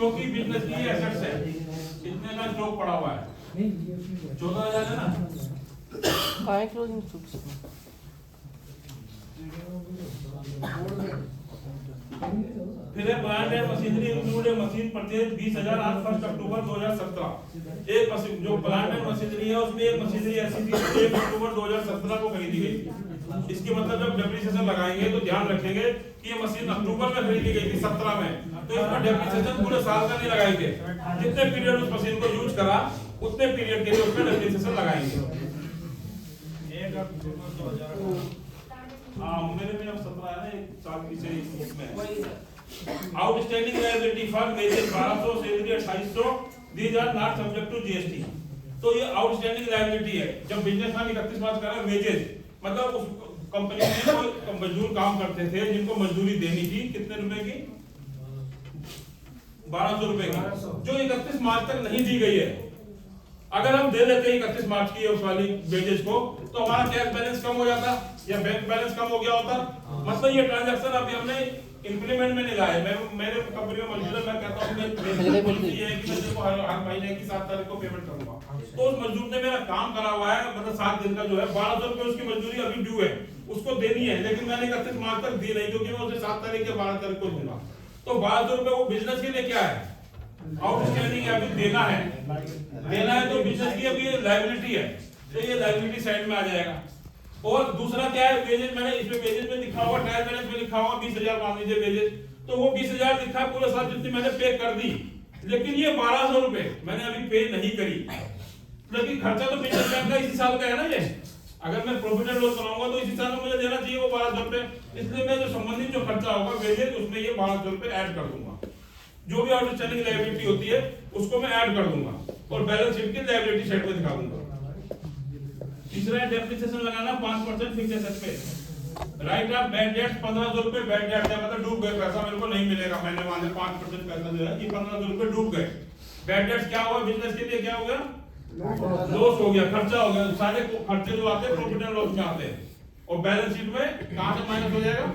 क्योंकि बिजनेस की एसेट्स है, इतने का स्टॉक पड़ा हुआ है, 14,000 है ना। क्लोजिंग फिर है plant and machinery included machine purchase 20,000 आज 1 अक्टूबर 2017। एक मशीन जो प्लांट एंड मशीनरी है उसमें एक मशीनरी ऐसी थी जो 1 अक्टूबर 2017 को खरीदी गई थी। इसके मतलब जब डेप्रिसिएशन लगाएंगे तो ध्यान रखेंगे कि ये मशीन अक्टूबर में खरीदी गई थी 17 में, तो इसका डेप्रिसिएशन पूरे साल का नहीं लगाएंगे, जितने पीरियड उस मशीन को यूज करा उतने पीरियड के लिए उसमें डेप्रिसिएशन लगाएंगे। मेरे में अब 17 है ना, एक साल पीछे इसमें outstanding liability for wages 1200, salary 2800, these are not subject to GST. तो ये आउटस्टैंडिंग लायबिलिटी है। जब बिजनेसमैन 31 मार्च का वेजेस मतलब उस कंपनी में कोई मजदूर काम करते थे जिनको मजदूरी देनी थी, कितने रुपए की, 1200 रुपए की, जो 31 मार्च तक नहीं दी गई है। अगर हम दे देते 31 मार्च की उस वाली वेजेस को, तो हमारा कैश बैलेंस कम हो जाता या बैंक बैलेंस कम हो गया होता। मतलब ये ट्रांजैक्शन अभी हमने इंप्लीमेंट में नहीं लाए। मैं मेरे कंपनी में मजदूर है, मैं कहता हूं मैं पॉलिसी ये है कि मैं तेरे को हर महीने की 7 तारीख को पेमेंट करूंगा, तो उस मजदूर ने मेरा काम करा हुआ है, मतलब 7 दिन का जो है 1200 रुपए उसकी मजदूरी अभी ड्यू है, उसको देनी है, लेकिन मैंने 31 मार्च तक दी नहीं क्योंकि मैं उसे 7 तारीख या 12 तारीख को दूंगा। तो 1200 रुपए वो बिजनेस के लिए क्या है, आउटस्टैंडिंग है, अभी देना है तो बिजनेस की अभी लायबिलिटी है, तो ये लायबिलिटी साइड में आ जाएगा। और दूसरा क्या है, वेजेस, मैंने इसमें वेजेस में लिखा हुआ, ट्रायल बैलेंस में लिखा हुआ 20,000 मान लीजिए वेजेस, तो वो 20,000 लिखा है पूरे साल जितनी मैंने पे कर दी, लेकिन ये 1200 रुपए मैंने अभी पे नहीं करी, लेकिन खर्चा तो बिजनेस का इसी साल का है ना ये। अगर मैं प्रॉफिट एंड लॉस बनाऊंगा तो इसी साल में मुझे देना चाहिए वो 1200 रुपए, इसलिए मैं जो संबंधित जो खर्चा होगा वेजेस उसमें ये 1200 रुपए ऐड कर दूंगा। जो भी आउटस्टैंडिंग लायबिलिटी होती है उसको मैं ऐड कर दूंगा और बैलेंस शीट की लायबिलिटी साइड पे दिखा दूंगा। तीसरा है डेप्रिसिएशन लगाना 5% फिक्स एसेट पे। राइट ऑफ बैड डेट्स 1500 रुपए बैड डेट है, मतलब डूब गए, पैसा मेरे को नहीं मिलेगा, मैंने मान लिया 5% पैसा जो है ये 1500 रुपए डूब गए। बैड डेट्स क्या हुआ, बिजनेस के लिए क्या हो गया, लॉस हो गया, खर्चा हो गया। सारे खर्चे जो आते हैं प्रॉफिट एंड लॉस में आते हैं, और बैलेंस शीट में कहां से माइनस हो जाएगा,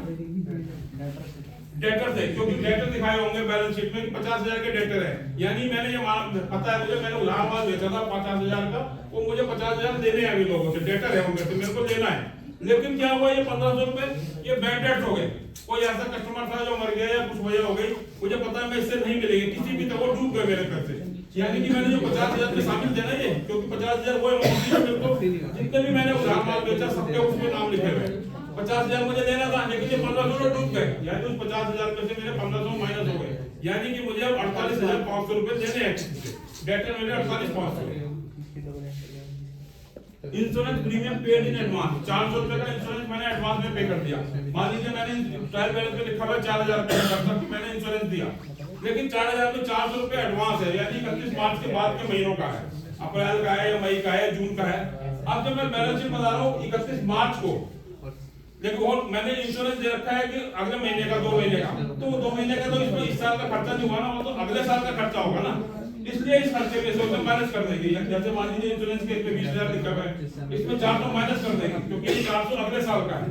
डेटर से, क्योंकि डेटर दिखाए होंगे बैलेंस शीट में 50,000 के डेटर है, यानी मैंने ये पता है मुझे, मैंने उधार माल बेचा था 50,000 का, वो मुझे 50,000 देने हैं अभी लोगों से, डेटर है उनके, तो मेरे को लेना है। लेकिन क्या हुआ, ये 1500 रुपए ये बैड डेट हो गए, कोई ऐसा कस्टमर था जो मर गया या कुछ वजह हो गई, मुझे पता है मैं इससे नहीं मिलेगी किसी भी तरह, वो डूब गए मेरे पैसे, यानी कि मैंने जो 50,000 में शामिल थे ना ये, क्योंकि 50,000 वो मेरे को जितने भी मैंने उधार माल बेचा सबके उसमें नाम लिखे हुए, 50,000 मुझे लेना था, लेकिन ये 1500 डूब गए, यानी उस 50,000 में से मेरे 1500 माइनस हो गए, यानी कि मुझे अब 48,500 रुपए देने हैं, डेटर मेरे 48,500। Insurance premium paid in advance 400 रुपए का इंश्योरेंस मैंने एडवांस में पे कर दिया। मान लीजिए मैंने ट्रायल बैलेंस में लिखा हुआ 4,000 रुपए का मैंने इंश्योरेंस दिया, लेकिन 4,000 में 400 रुपए एडवांस है, यानी 31 मार्च के बाद के महीनों का है, अप्रैल का है या मई का है, जून का है। अब जब मैं बैलेंस शीट बता रहा हूँ 31 मार्च को, लेकिन और मैंने इंश्योरेंस दे रखा है कि अगले महीने का, 2 महीने का, तो 2 महीने का तो इसमें इस साल का खर्चा नहीं हुआ ना, वो तो अगले साल का खर्चा होगा ना, इसलिए इस खर्चे में से उसे माइनस कर देगी। जैसे मान लीजिए इंश्योरेंस के इसमें 20,000 लिखा हुआ है, इसमें 400 माइनस कर देगी, क्योंकि ये 400 अगले साल का है,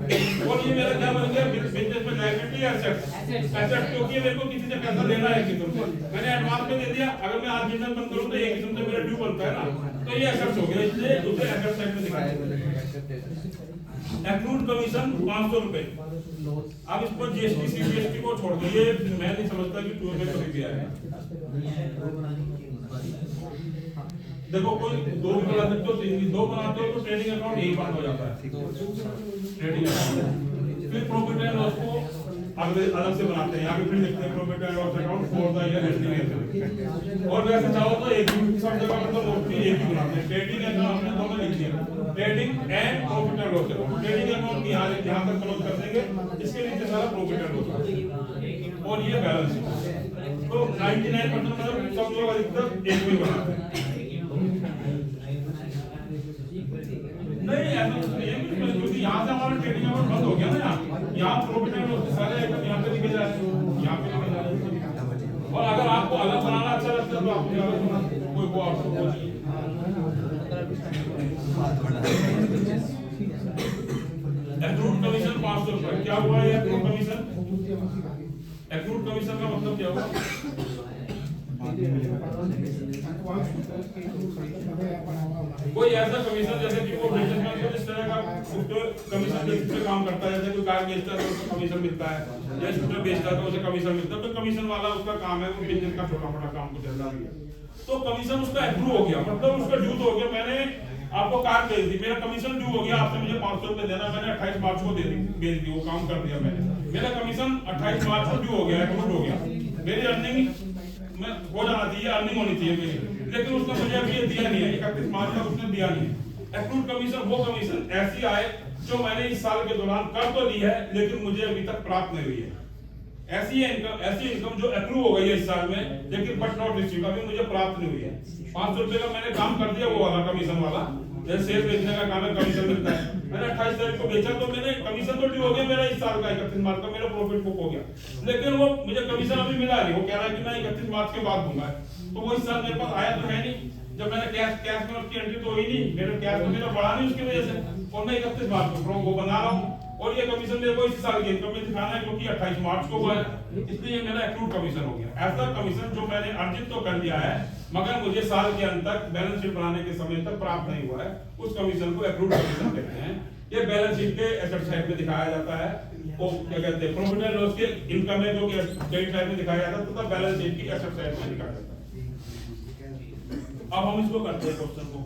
और ये मेरा क्या बन गया, बिजनेस में लायबिलिटी एसेट, क्योंकि मेरे को किसी से पैसा लेना है किसी से, मैंने एडवांस में दे दिया, अगर मैं आज बिजनेस बंद करूं तो एक किस्म से मेरा ड्यू बनता है ना, तो ये एसेट्स हो गया, इसलिए उसे एसेट साइड में दिखाया। एक्रूड कमीशन 500 रुपए। अब इसको जीएसटी सीजीएसटी को छोड़ दो, ये मैं नहीं समझता कि टूर में कभी दिया है। देखो कोई 2 भी बना सकते हो, 3 भी, 2 बनाते हो तो ट्रेडिंग अकाउंट एक बार हो जाता है, ट्रेडिंग अकाउंट। फिर प्रॉफिट एंड लॉस को अलग से बनाते हैं, यहाँ पे फिर लिखते हैं profit and loss account for the year estimate, और वैसे चाहो तो एक ही सब जगह मतलब मोस्टली एक ही बनाते हैं। ट्रेडिंग अकाउंट हमने दोनों लिख दिया, trading and profit and loss account. Trading account की यहाँ तक क्लोज कर देंगे, इसके नीचे सारा प्रॉफिट एंड लॉस, और ये बैलेंस शीट। तो 99% मतलब सब लोग अधिकतर एक ही बनाते हैं। नहीं ऐसा कुछ नहीं है, क्योंकि यहाँ से हमारा ट्रेडिंग अकाउंट बंद हो गया ना, यहाँ प्रॉफिट एंड लॉस सारे आइटम यहाँ पे लिखे जा रहे हैं, यहाँ पे लिखे जा रहे हैं। और अगर आपको अलग बनाना अच्छा लगता है तो आप अलग बना, कोई को आपको एक्रूड कमीशन 500 रुपए। क्या हुआ ये एक्रूड कमीशन? एक्रूड कमीशन का मतलब क्या हुआ? कोई ऐसा कमीशन जैसे कि वो बिजनेसमैन को जिस तरह का उसको कमीशन बेसिस पे काम करता है, जैसे कोई कार बेचता है तो उसको कमीशन मिलता है, या स्कूटर बेचता है तो उसे कमीशन मिलता है, तो कमीशन वाला उसका काम है, वो बिजनेस का छोटा मोटा काम कुछ ऐसा भी है, तो कमीशन उसका अप्रूव हो गया, मतलब उसका ड्यू तो हो गया। मैंने आपको कार बेच दी, मेरा कमीशन ड्यू हो गया, आपसे मुझे 500 रुपए देना, मैंने 28 मार्च को दे दी, बेच दी, वो काम कर दिया मैंने, मेरा कमीशन 28 मार्च को ड्यू हो गया, अप्रूव हो गया, मेरी अर्निंग में हो जाना चाहिए, अर्निंग होनी चाहिए मेरी, लेकिन उसने मुझे अभी ये दिया नहीं है, 31 मार्च तक उसने दिया नहीं है। अप्रूव कमीशन वो कमीशन ऐसी आए जो मैंने इस साल के दौरान कर तो ली है, लेकिन मुझे अभी तक प्राप्त नहीं हुई है। ऐसी इनकम जो अप्रूव हो गई है इस साल में, लेकिन बट नॉट रिसीव, अभी मुझे प्राप्त नहीं हुई है। 500 रुपए का मैंने काम कर दिया, वो वाला कमीशन वाला, जैसे सेल बेचने का काम है, कमीशन मिलता है, मैंने 28 तारीख को बेचा, तो मैंने कमीशन तो ड्यू हो गया मेरा इस साल का, 31 मार्च का मेरा प्रॉफिट बुक हो गया, लेकिन वो मुझे कमीशन अभी मिला नहीं, वो कह रहा है कि मैं 31 मार्च के बाद दूंगा, तो वो इस साल मेरे पास आया तो है नहीं। जब मैंने कैश में उसकी एंट्री तो हुई नहीं, मेरा कैश तो मेरा बढ़ा नहीं उसकी वजह से, और मैं 31 मार्च को वो बना रहा हूँ, और ये कमीशन मेरे को इस साल की इनकम में दिखाना है, क्योंकि 28 मार्च को हुआ है, इसलिए ये मेरा एक्रूड कमीशन हो गया। ऐसा कमीशन जो मैंने अर्जित तो कर लिया है, मगर मुझे साल के अंत तक बैलेंस शीट बनाने के समय तक प्राप्त नहीं हुआ है, उस कमीशन को एक्रूड कमीशन कहते हैं। ये बैलेंस शीट के एसेट साइड में दिखाया जाता है, वो क्या कहते हैं, प्रॉफिट एंड लॉस के इनकम है जो क्रेडिट साइड में दिखाया जाता है, तथा बैलेंस शीट की एसेट साइड में दिखाया जाता है। अब हम इसको करते हैं क्वेश्चन को।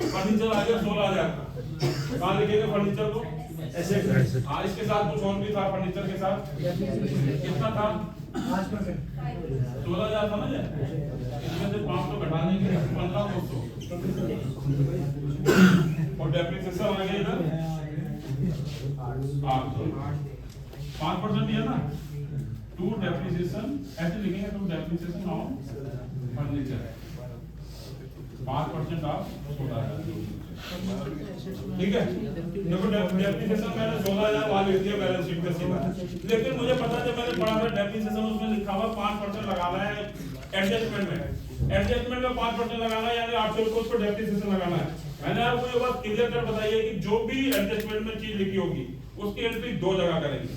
फर्नीचर आ गया 16,000 का, कहाँ लिखेंगे फर्नीचर को? एसेट। हाँ, इसके साथ कुछ और भी था, फर्नीचर के साथ कितना था? 16,000 था ना, इसमें से 500 घटा देंगे, 15,200, और डेप्रिसिएशन आ गया इधर 5% दिया ना, टू डेप्रिसिएशन, ऐसे लिखेंगे, to depreciation on furniture 5% of 16,000, ठीक है। देखो डेप्रिसिएशन मैंने 16,000 वाला लिख दिया बैलेंस शीट में सीधा, लेकिन मुझे पता है जब मैंने पढ़ा था डेप्रिसिएशन उसमें लिखा हुआ 5% लगाना है एडजस्टमेंट में 5% लगाना है, यानी 800 रुपये उसको डेप्रिसिएशन लगाना है। मैंने आपको ये बात क्लियर कर बताई है कि जो भी एडजस्टमेंट में चीज लिखी होगी उसकी एंट्री 2 जगह करेंगे।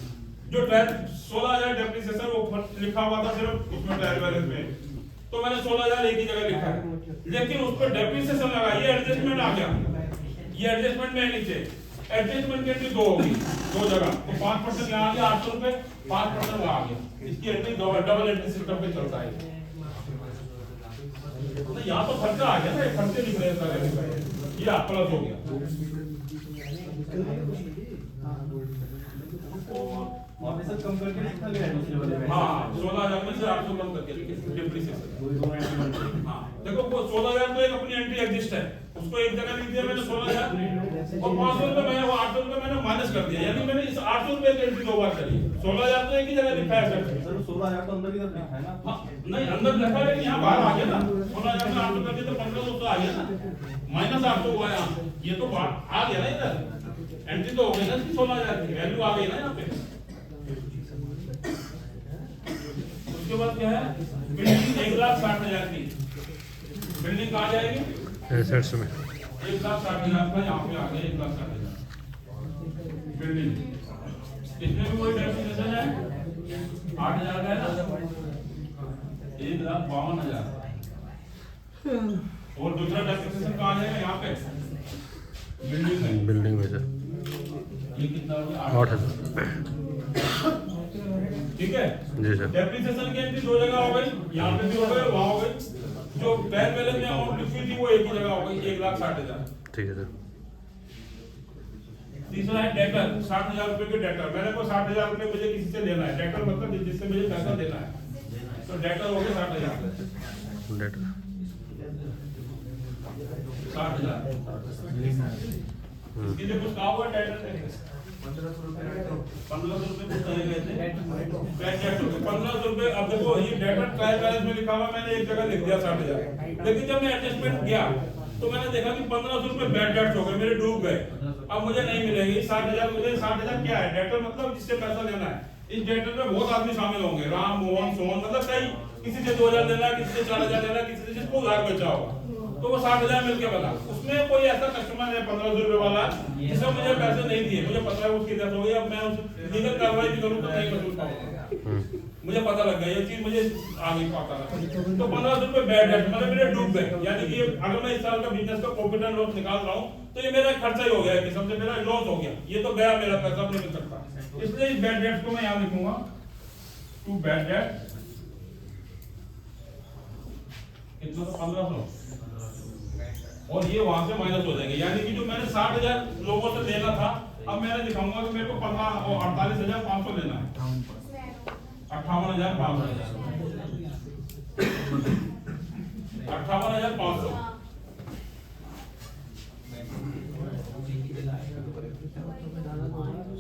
जो 16,000 डेप्रिसिएशन वो लिखा हुआ था सिर्फ उसमें ट्रायल बैलेंस में, तो मैंने 16,000 एक ही जगह लिखा है, लेकिन उस पर डेप्रिसिएशन लगा, ये एडजस्टमेंट आ गया, ये एडजस्टमेंट में नीचे एडजस्टमेंट की एंट्री 2 होगी, 2 जगह, तो 5% यहाँ आ गया, 800 रुपए 5% वहां आ गया, इसकी एंट्री डबल एंट्री सिस्टम पे चलता है। तो यहाँ तो खर्चा आ गया ना, खर्चे लिख रहे हैं सारे, ये प्लस हो गया, और सब कम करके लिखा गया है दूसरे वाले में। हाँ 16,000 में से 800 कम करके डेप्रिसिएशन। हाँ देखो वो 16,000 तो एक अपनी एंट्री एग्जिस्ट है, उसको एक जगह लिख दिया मैंने 16,000, और 500 रुपए मैंने वो 800 रुपए मैंने माइनस कर दिया, यानी मैंने इस 800 रुपए की एंट्री 2 बार करी। 16,000 तो एक ही जगह लिखा है सर, 16,000 तो अंदर की तरफ लिखा है ना। हाँ, नहीं अंदर लिखा है, लेकिन यहाँ बाहर आ गया ना, 16,000 में 800 कर दिया तो 15,200 आ गया ना, माइनस 800 हुआ यहाँ, ये तो बाहर आ गया ना, इधर एंट्री तो हो गई ना, 16,000 की वैल्यू आ गई ना यहाँ पे। उसके बाद क्या है, बिल्डिंग 1,60,000 की बिल्डिंग कहाँ जाएगी? एसेट्स में 1,60,000 का यहाँ पे आ गया 1,60,000 बिल्डिंग, इसमें भी वही डेप्रिसिएशन है 8,000 का है ना, 1,52,000, और दूसरा डेप्रिसिएशन कहाँ जाएगा? यहाँ पे बिल्डिंग में से ये कितना हो गया? 8,000, ठीक है जी सर। डेप्रिसिएशन की एंट्री 2 जगह हो गई, यहाँ पे भी हो गई, वहाँ हो गई, जो ट्रायल बैलेंस में अमाउंट लिखी थी वो एक ही जगह हो गई 1,60,000, ठीक है सर। तीसरा है डेटर, 60,000 रुपए के डेटर, मेरे को 60,000 रुपए मुझे किसी से लेना है, डेटर मतलब जिससे मुझे पैसा देना है, तो डेटर हो गया 60,000, डेट 60,000 इसके लिए कुछ कहा हुआ डेटर है 1,500 रुपए कुछ कहे गए थे, 1,500 रुपए। अब देखो ये डेटर ट्रायल बैलेंस में लिखा हुआ, मैंने एक जगह लिख दिया 60,000, लेकिन जब मैं एडजस्टमेंट किया तो मैंने देखा कि 1,500 रुपए बैड डेट्स हो गए, मेरे डूब गए, अब मुझे नहीं मिलेंगे 60,000। मुझे 60,000 क्या है? डेटर मतलब जिससे पैसा लेना है। इस डेटर में बहुत आदमी शामिल होंगे, राम मोहन सोहन, मतलब कई, किसी से 2,000 लेना है, किसी से 4,000 लेना है, किसी से जिसको उधार बेचा होगा, तो वो 60,000 मिलके बना। उसमें कोई ऐसा कस्टमर है 1,500 रुपए वाला जिसने मुझे पैसे नहीं दिए, मुझे पता है उसकी डेथ हो गई, अब मैं उस लीगल कार्रवाई भी करूँ तो नहीं वसूल पाऊंगा, मुझे पता लग गया ये चीज, मुझे आगे पता लगा। तो 15 रुपए बैड डेट मतलब मेरे डूब गए, यानी कि अगर मैं इस साल का बिजनेस का प्रॉफिट एंड लॉस निकाल रहा हूँ तो ये मेरा खर्चा ही हो गया, कि समझे मेरा लॉस हो गया, ये तो गया मेरा पैसा, नहीं मिल सकता। इसलिए इस बैड डेट को मैं यहाँ लिखूंगा, टू बैड डेट कितना था, 1500, और ये वहां से माइनस हो जाएंगे, यानी कि जो मैंने 60,000 लोगों से लेना था, अब मैंने दिखाऊंगा कि मेरे को 48,500 लेना है, 58,500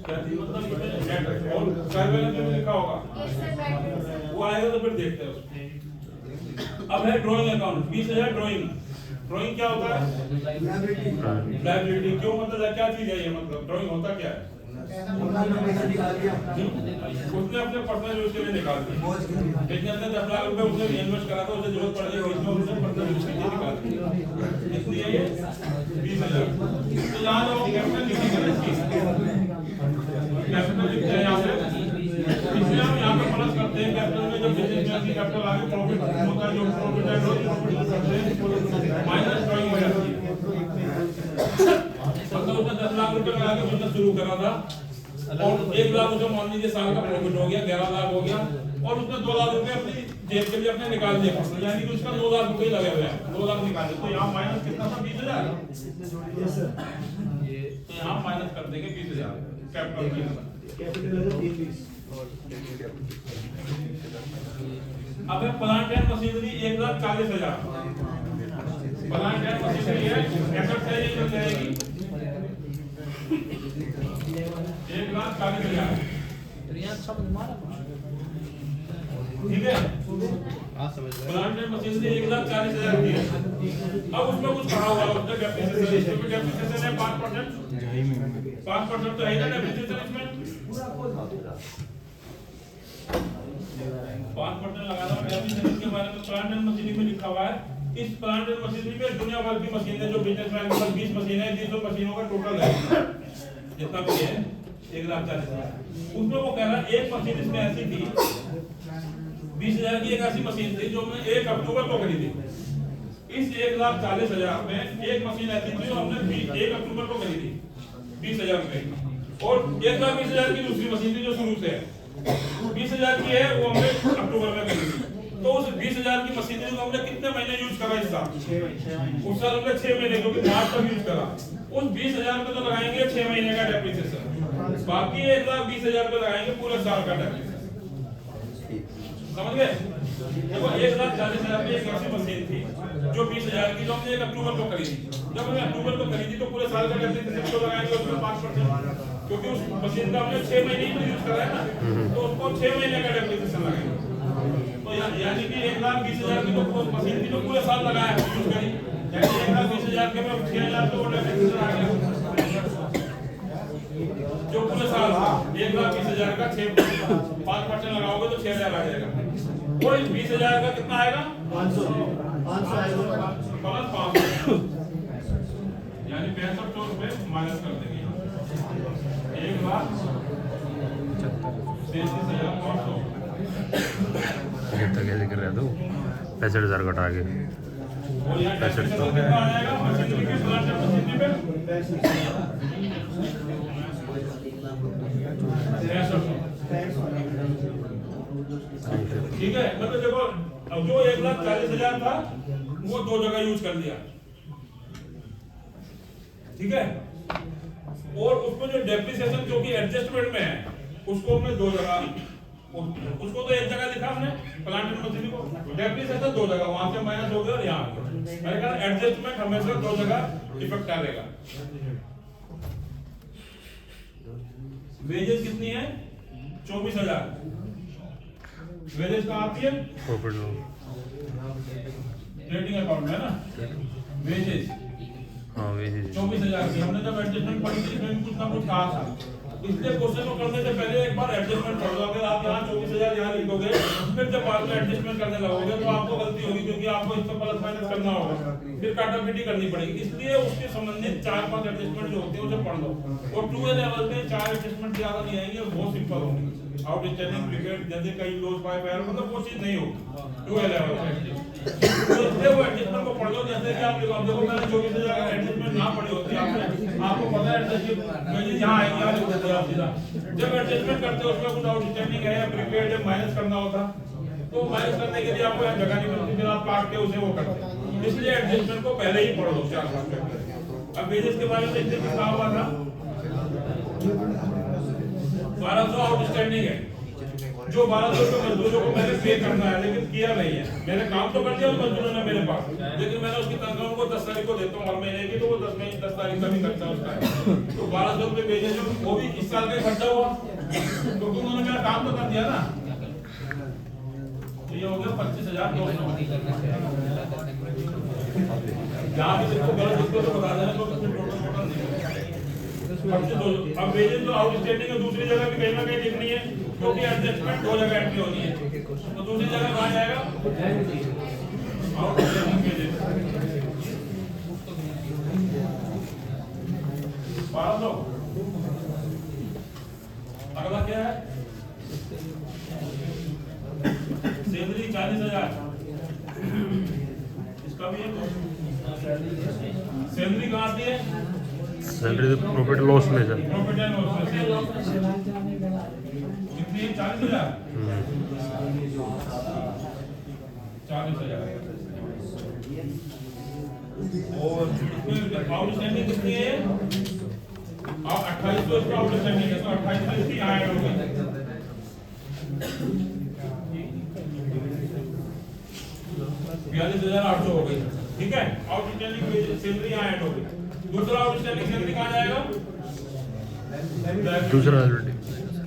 क्या थी मतलब और सर्वे में लिखा होगा वो आएगा तो फिर देखते हैं उसको। अब है ड्राइंग अकाउंट, 20,000 ड्राइंग। ड्राइंग क्या होता है? लायबिलिटी। क्यों मतलब क्या चीज है ये, मतलब ड्राइंग होता क्या है? उसने अपने पर्सनल यूज के लिए निकाल दिया, लेकिन अपने 10 लाख रुपए उसने इन्वेस्ट करा था, उसे जरूरत पड़ गई इसमें उसने पर्सनल यूज के लिए निकाल दिया, इसलिए ये 20,000। तो यहाँ जो कैपिटल लिखेंगे ना, कैपिटल लिखते हैं यहाँ पे, इसलिए हम यहाँ पे प्लस करते हैं कैपिटल में, जब बिजनेस में कैपिटल आगे प्रॉफिट होता है, जो प्रॉफिट है प्रॉफिट करते हैं माइनस ड्राइंग हो जाती है। मतलब उसने 10 लाख रुपए लगा के बिजनेस शुरू करा था और 1 लाख उसे मान लीजिए साल का प्रॉफिट हो गया, 11 लाख हो गया, और उसने 2 लाख रुपए अपनी जेब के लिए अपने निकाल दिए, यानी कि उसका 2 लाख रुपए लगे हुए हैं, 2 लाख निकाले, तो यहाँ माइनस कितना था, 20,000। तो यहाँ माइनस कर देंगे 20,000 कैपिटल। अब है plant and machinery 1,40,000। Plant and machinery है, एसेट है, ये चल जाएगी 1,40,000, ठीक है। प्लांट एंड मशीनरी 1,40,000 की है। अब उसमें कुछ कहा हुआ है, उसने डेप्रिसिएशन, इसमें डेप्रिसिएशन है 5%, 5% तो है ना डेप्रिसिएशन इसमें, 5% लगाना डेप्रिसिएशन के बारे में प्लांट एंड मशीनरी में लिखा हुआ है। इस प्लांट एंड मशीनरी में दुनिया भर की मशीनें जो बिजनेस में 20 मशीनें हैं, 300 मशीनों का टोटल है, जितना भी है 1,40,000। उसमें वो कह रहा है एक मशीन इसमें ऐसी थी, 20,000 की एक ऐसी मशीन थी जो मैं 1 अक्टूबर को खरीदी। इस 1,40,000 में एक मशीन ऐसी थी जो हमने 1 अक्टूबर को खरीदी 20,000 रुपए की, और 1,20,000 की दूसरी मशीन थी जो शुरू से है, 20,000 की है, वो हमने अक्टूबर में खरीदी। तो उस 20,000 की मशीनरी को हमने कितने महीने यूज करा इस साल? उस साल हमने 6 महीने, क्योंकि मार्च तक यूज करा। उस 20,000 पे तो लगाएंगे 6 महीने का डेप्रिसिएशन, बाकी 1,20,000 पे लगाएंगे पूरे साल का डेप्रिसिएशन, समझ गए? देखो 1,40,000 में एक ऐसी मशीन थी जो 20,000 की, जो हमने 1 अक्टूबर को खरीदी। जब हमने अक्टूबर को खरीदी तो पूरे साल का डेप्रिसिएशन तो लगाएंगे उसमें 5%, क्योंकि उस मशीन का हमने 6 महीने ही यूज करा है ना, तो उसको 6 महीने का डेप्रिसिएशन लगाएंगे। तो यानी कि 1,20,000 की तो मशीन की तो पूरे साल लगाया है यूज करी, यानी 1,20,000 के में 6,000 तो डेप्रिसिएशन आ गया, जो पूरे साल का 1,20,000 का 5% लगाओगे तो 6,000 आ जाएगा, और इस 20,000 का कितना आएगा? 500 प्लस 500, यानी 6500 रुपए माइनस कर देंगे, 1,33,500। कितना कैसे कर रहा तू? 65,000 घटा के 65 तो कितना आ जाएगा मशीनरी के प्लांट एंड मशीनरी पे? 6500, ठीक है। मतलब देखो अब जो 1,40,000 था वो 2 जगह यूज कर लिया, ठीक है, और उसमें जो डेप्रिसिएशन जो कि एडजस्टमेंट में है उसको हमने 2 जगह, उसको तो एक जगह लिखा हमने प्लांट एंड मशीनरी को, डेप्रिसिएशन 2 जगह, वहां से माइनस हो गया और यहाँ आ गया। मैंने कहा एडजस्टमेंट हमेशा 2 जगह इफेक्ट डालेगा। वेजेस कितनी है? 24,000। वेजेस कहाँ आती है? प्रॉफिट ट्रेडिंग अकाउंट में ना, वेजेस हाँ वही 24,000 की। हमने जब एडजस्टमेंट पढ़ी थी इसमें कुछ ना कुछ कहा था, इसलिए क्वेश्चन को करने से पहले एक बार एडजस्टमेंट पढ़ लो। अगर आप यहाँ 24,000 यहाँ लिखोगे, फिर जब बाद में एडजस्टमेंट करने लगोगे तो आपको गलती होगी, क्योंकि आपको इस पर प्लस माइनस करना होगा, फिर काटापीटी करनी पड़ेगी। इसलिए उसके संबंधित 4-5 एडजस्टमेंट जो होते हैं उसे पढ़ लो, और 2A लेवल पे 4 एडजस्टमेंट ज्यादा नहीं आएंगे और बहुत सिंपल होंगे। आउटस्टैंडिंग क्रिकेट जैसे कई लोग पाए पैर मतलब वो चीज नहीं होगी 211 तो इसलिए वो एडजस्टमेंट को पढ़ लो जैसे कि आप देखो मैंने 24,000 का एडजस्टमेंट ना पढ़ी होती आपको पता है एडजस्टमेंट यहाँ आएगी आप सीधा जब एडजस्टमेंट करते हो उसमें कुछ आउटस्टैंडिंग है या प्रीपेड है माइनस करना होता तो माइनस करने के लिए आपको यहाँ जगह नहीं मिलती फिर आप काट के उसे वो करते इसलिए एडजस्टमेंट को पहले ही पढ़ लो 4-5 करके अब वेजेस के बारे में देखते कितना हुआ था 1200 आउटस्टैंडिंग है जो 1200 रुपये मजदूरों को मैंने पे करना है लेकिन किया नहीं है मैंने काम तो कर दिया मजदूरों ने मेरे पास लेकिन मैंने उसकी तनख्वाह को 10 तारीख को देता हूँ हर महीने की तो वो 10 तारीख का भी खर्चा उसका है तो 1200 रुपये भेजे जो वो भी इस साल का खर्चा हुआ क्योंकि उन्होंने मेरा काम तो कर दिया ना तो ये हो गया 25,900 जहाँ भी देखो गलत उसको तो बता देना तो टोटल अब वेजेस तो आउटस्टैंडिंग है दूसरी जगह भी कहीं ना कहीं लिखनी है क्योंकि एडजस्टमेंट 2 जगह एंट्री होनी है तो दूसरी जगह कहाँ जाएगा आउटस्टैंडिंग वेजेस 1200 अगला क्या है सैलरी 40,000 इसका भी है सैलरी कहाँ आती है सैलरी तो प्रॉफिट लॉस में सर प्रॉफिट एंड लॉस कितनी है 40,000 40,000 और आउटस्टैंडिंग कितनी है आप 2800 इसका आउटस्टैंडिंग है तो 2800 इसकी यहाँ ऐड होगी 42,800 हो गई ठीक है आउटस्टैंडिंग सैलरी यहाँ ऐड हो गई दूसरा आउटस्टैंडिंग सैलरी कहाँ जाएगा दूसरा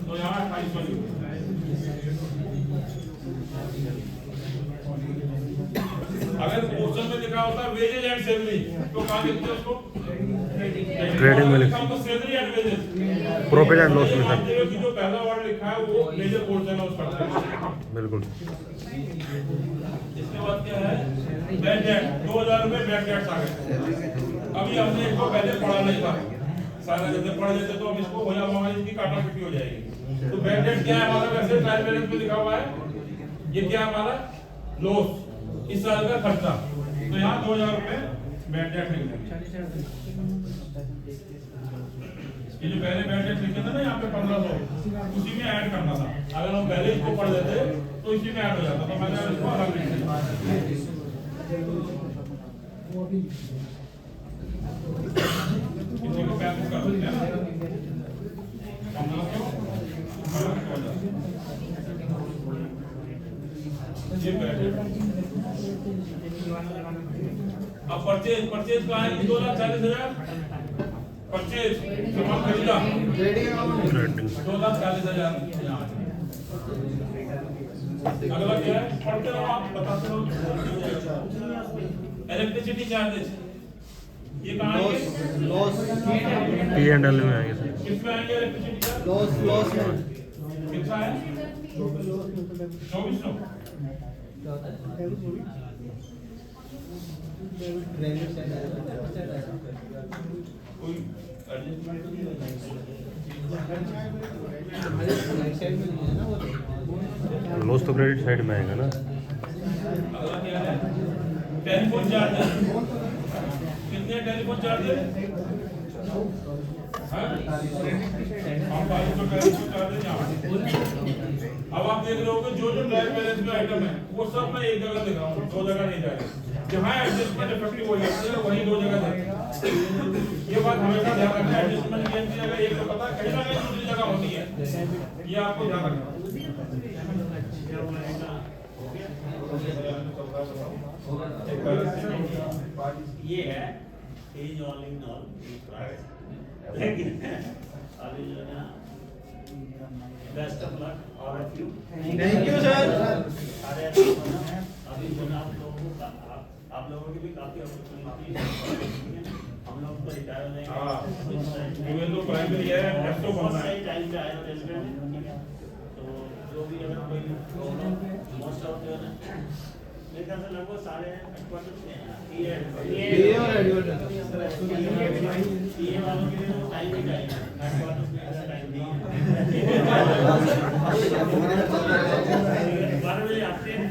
तो यहाँ 2800 अगर क्वेश्चन में लिखा होता वेजेज एंड सैलरी तो कहाँ लिखते हैं उसको ट्रेडिंग में लिखा salary and wages profit and loss में सर जो पहला वर्ड लिखा है वो मेजर पोर्शन है उसका बिल्कुल इसके बाद क्या है बैड डेट 2,000 रुपए बैड डेट्स आ गए अभी हमने इसको पहले पढ़ा नहीं था सारा जब पढ़ लेते तो हम इसको हो जाएगा इसकी काटा पिटी हो जाएगी तो बैड डेट क्या है हमारा वैसे ट्रायल बैलेंस में लिखा हुआ है ये क्या है हमारा लॉस इस साल का खर्चा तो यहाँ 2,000 रुपए बैड डेट लिख देंगे ये जो पहले बैड डेट लिखे थे ना यहाँ पे 1500 उसी में ऐड करना था अगर हम पहले इसको पढ़ लेते तो इसी में ऐड हो जाता तो मैंने इसको अलग लिख दिया इसी को 35 कर सकते हैं ना 1500 ये बैड डेट अब परचेज कहाँ है 2,40,000 परचेज सामान खरीदा 2,40,000 अगला क्या है पढ़ते रहो आप बताते रहो इलेक्ट्रिसिटी चार्जेस ये कहाँ आएंगे P&L में आएंगे सर किसमें आएंगे इलेक्ट्रिसिटी चार्ज लॉस में कितना है 2400 कोई एडजस्टमेंट तो नहीं होगा लॉस तो क्रेडिट साइड में आएगा ना अगला क्या है टेलीफोन चार्जेस कितने टेलीफोन चार्जेस अब आप देख रहे हो कि जो ट्रायल बैलेंस में आइटम है वो सब मैं एक जगह दिखा हूँ 2 जगह नहीं जा रही जहाँ एडजस्टमेंट इफेक्टिव हो जाती है वहीं 2 जगह जाती है ये बात हमेशा ध्यान रखना एडजस्टमेंट की जगह एक तो पता कहीं ना कहीं दूसरी जगह होती है ये आपको ध्यान रखना ये है इज ऑल इन ऑल लेकिन अभी जो है best of luck all of you thank you sir अरे अभी जो है आप लोगों की भी काफी अपॉर्चुनिटी है हम लोग तो रिटायर हो जाएंगे हां इवन तो प्राइमरी है एफओ बनना है टाइम पे आया रेलवे में तो जो भी अगर कोई मोस्ट ऑफ जो है मेरे ख्याल से लगभग 8:30 पे हैं। ये और एडवर्टाइज ये वालों के लिए तो टाइम ही चाहिए 8:30 का टाइम नहीं है 12 बजे आते हैं